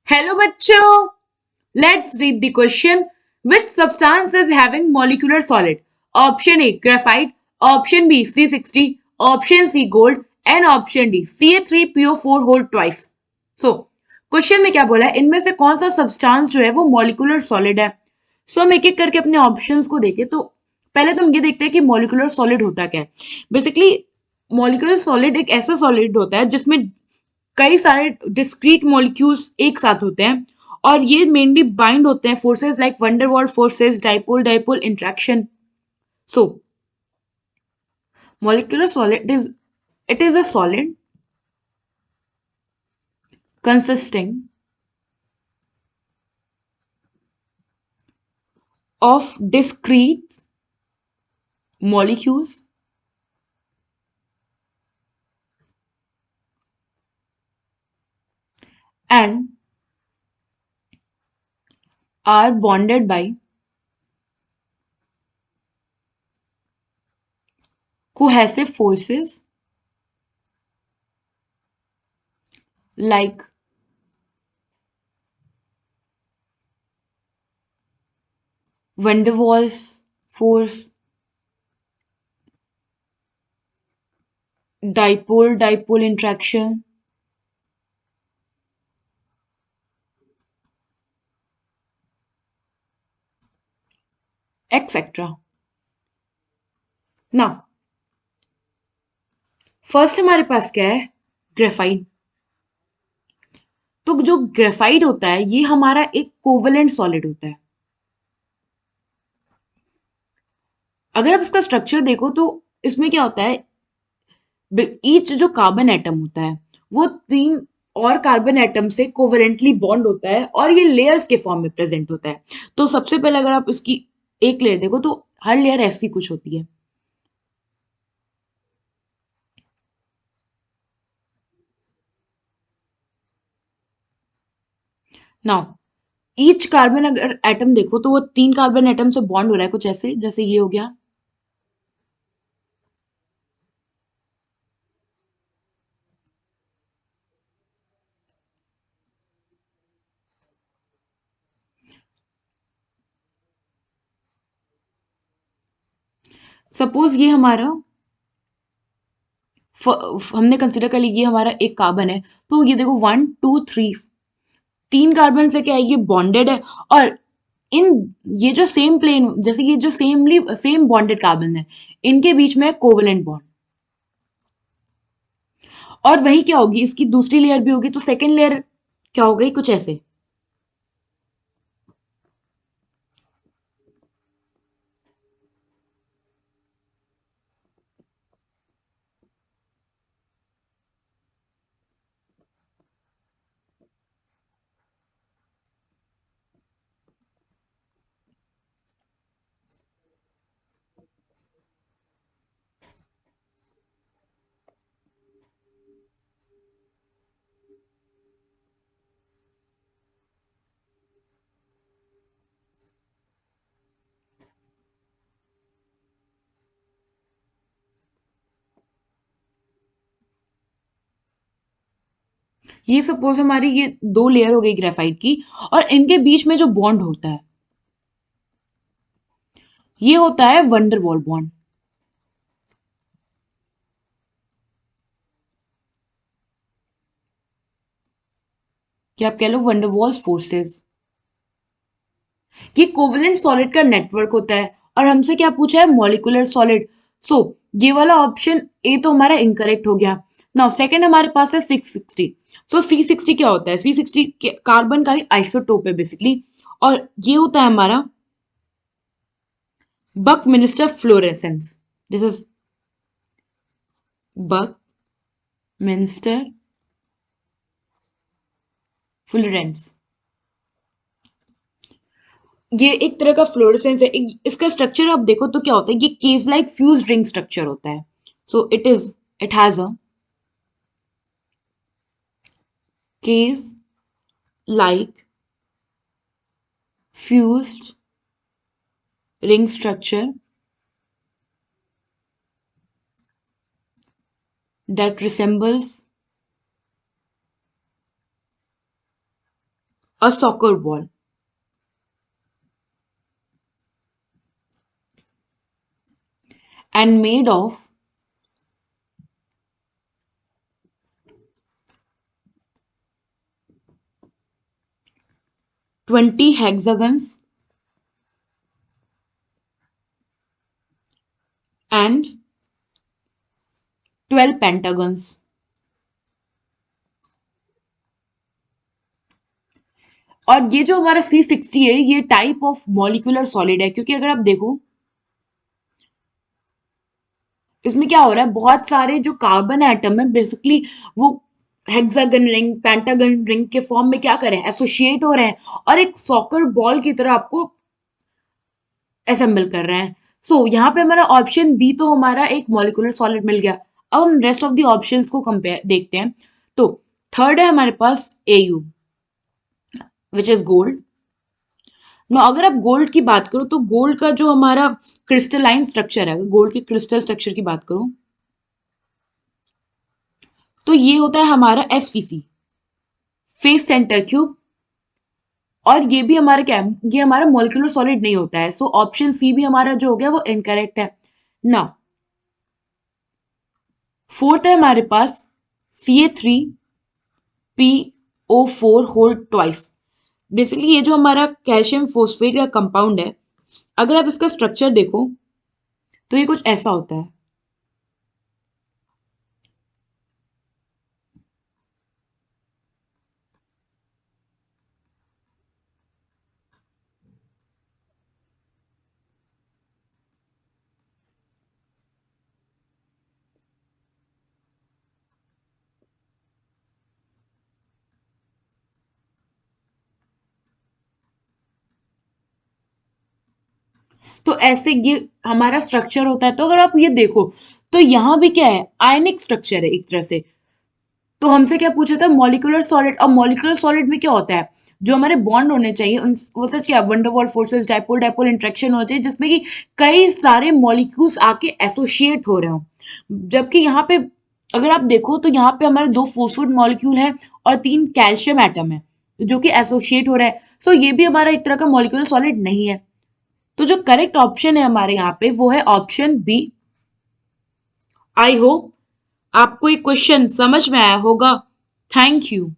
Hello बच्चों, let's read the question. Which substance is having molecular solid? Option A graphite, option B C60, option C gold and option D Ca3PO4 whole twice. So question में क्या बोला है, इनमें से कौन सा substance जो है वो मॉलिक्यूलर सॉलिड है. हम एक एक करके अपने ऑप्शंस को देखें तो पहले तो हम ये देखते हैं कि मॉलिक्यूलर सॉलिड होता क्या है. बेसिकली मॉलिक्यूलर सॉलिड एक ऐसा सॉलिड होता है जिसमें कई सारे डिस्क्रीट मॉलिक्यूल्स एक साथ होते हैं और ये मेनली बाइंड होते हैं forces like van der Waals forces, dipole dipole interaction. So molecular solid is it is a solid consisting of discrete molecules and are bonded by cohesive forces like van der Waals force, dipole dipole interaction, etc. Now first हमारे पास क्या है, graphite. तो जो graphite होता है ये हमारा एक कोवेलेंट सॉलिड होता है. अगर आप इसका स्ट्रक्चर देखो तो इसमें क्या होता है, ईच जो कार्बन एटम होता है वो तीन और कार्बन एटम से कोवेलेंटली बॉन्ड होता है और ये लेयर्स के फॉर्म में प्रेजेंट होता है. तो सबसे पहले अगर आप इसकी एक लेयर देखो तो हर लेयर ऐसी कुछ होती है. नाउ ईच कार्बन अगर एटम देखो तो वो तीन कार्बन एटम से बॉन्ड हो रहा है कुछ ऐसे, जैसे ये हो गया. सपोज ये हमारा हमने कंसिडर कर लिया ये हमारा एक कार्बन है. तो ये देखो 1 2 3 तीन कार्बन से क्या है, ये बॉन्डेड है. और इन ये जो सेम प्लेन, जैसे ये जो सेम बॉन्डेड कार्बन है, इनके बीच में कोवेलेंट बॉन्ड. और वही क्या होगी, इसकी दूसरी लेयर भी होगी तो सेकेंड लेयर क्या हो गई, कुछ ऐसे. ये सपोज हमारी ये दो लेयर हो गई ग्रेफाइट की, और इनके बीच में जो बॉन्ड होता है ये होता है वंडरवॉल बॉन्ड. क्या आप कह लो वंडरवॉल्स फोर्सेस. ये कोवेलेंट सॉलिड का नेटवर्क होता है. और हमसे क्या पूछा है, मॉलिक्यूलर सॉलिड. सो ये वाला ऑप्शन ए तो हमारा इनकरेक्ट हो गया. नाउ सेकंड हमारे पास है 660. सो C60 क्या होता है, C60 कार्बन का ही आइसोटोप है बेसिकली. और ये होता है हमारा buckminsterfullerene. This is buckminsterfullerene. ये एक तरह का फ्लोरेसेंस है. इसका स्ट्रक्चर आप देखो तो क्या होता है, ये cage like fuse ring structure होता है. So it has a case like fused ring structure that resembles a soccer ball, and made of 20 hexagons and 12 pentagons. और ये जो हमारा C60 है ये टाइप ऑफ मॉलिक्यूलर सॉलिड है, क्योंकि अगर आप देखो इसमें क्या हो रहा है, बहुत सारे जो कार्बन एटम है बेसिकली वो हेक्सागन रिंग पेंटागन रिंग के फॉर्म में क्या करें, एसोसिएट हो रहे हैं और एक सॉकर बॉल की तरह आपको असेंबल कर रहे हैं। सो यहाँ पे हमारा ऑप्शन बी तो हमारा एक मॉलिक्यूलर सॉलिड मिल गया। अब हम रेस्ट ऑफ द ऑप्शंस को कंपेयर देखते हैं। तो थर्ड है हमारे पास AU which is gold. No अगर आप गोल्ड की बात करो तो गोल्ड का जो हमारा क्रिस्टलाइन स्ट्रक्चर है, गोल्ड के क्रिस्टल स्ट्रक्चर की बात करो तो ये होता है हमारा FCC, फेस सेंटर क्यूब। और ये भी हमारा क्या है, ये हमारा मॉलिक्यूलर सॉलिड नहीं होता है। सो ऑप्शन सी भी हमारा जो हो गया वो इनकरेक्ट है ना। फोर्थ है हमारे पास CA3PO4 होल ट्वाइस। बेसिकली ये जो हमारा कैल्शियम फोस्फेट का कंपाउंड है, अगर आप इसका स्ट्रक्चर देखो तो ये कुछ ऐसा होता है। तो ऐसे ये हमारा स्ट्रक्चर होता है। तो अगर आप ये देखो तो यहाँ भी क्या है, आयनिक स्ट्रक्चर है एक तरह से। तो हमसे क्या पूछा था, मॉलिक्यूलर सॉलिड। अब मॉलिक्यूलर सॉलिड में क्या होता है, जो हमारे बॉन्ड होने चाहिए उन वो सच क्या van der Waals forces, dipole dipole interaction होना चाहिए जिसमें कि कई सारे मॉलिक्यूल्स आके एसोसिएट हो रहे हो। जबकि यहाँ पे अगर आप देखो तो यहाँ पे हमारे 2 फोस्फेट मॉलिक्यूल हैं और 3 कैल्शियम एटम है जो कि एसोसिएट हो रहा है। सो ये भी हमारा एक तरह का मॉलिक्यूलर सॉलिड नहीं है। तो जो करेक्ट ऑप्शन है हमारे यहाँ पे वो है ऑप्शन बी। आई होप आपको ये क्वेश्चन समझ में आया होगा। Thank you.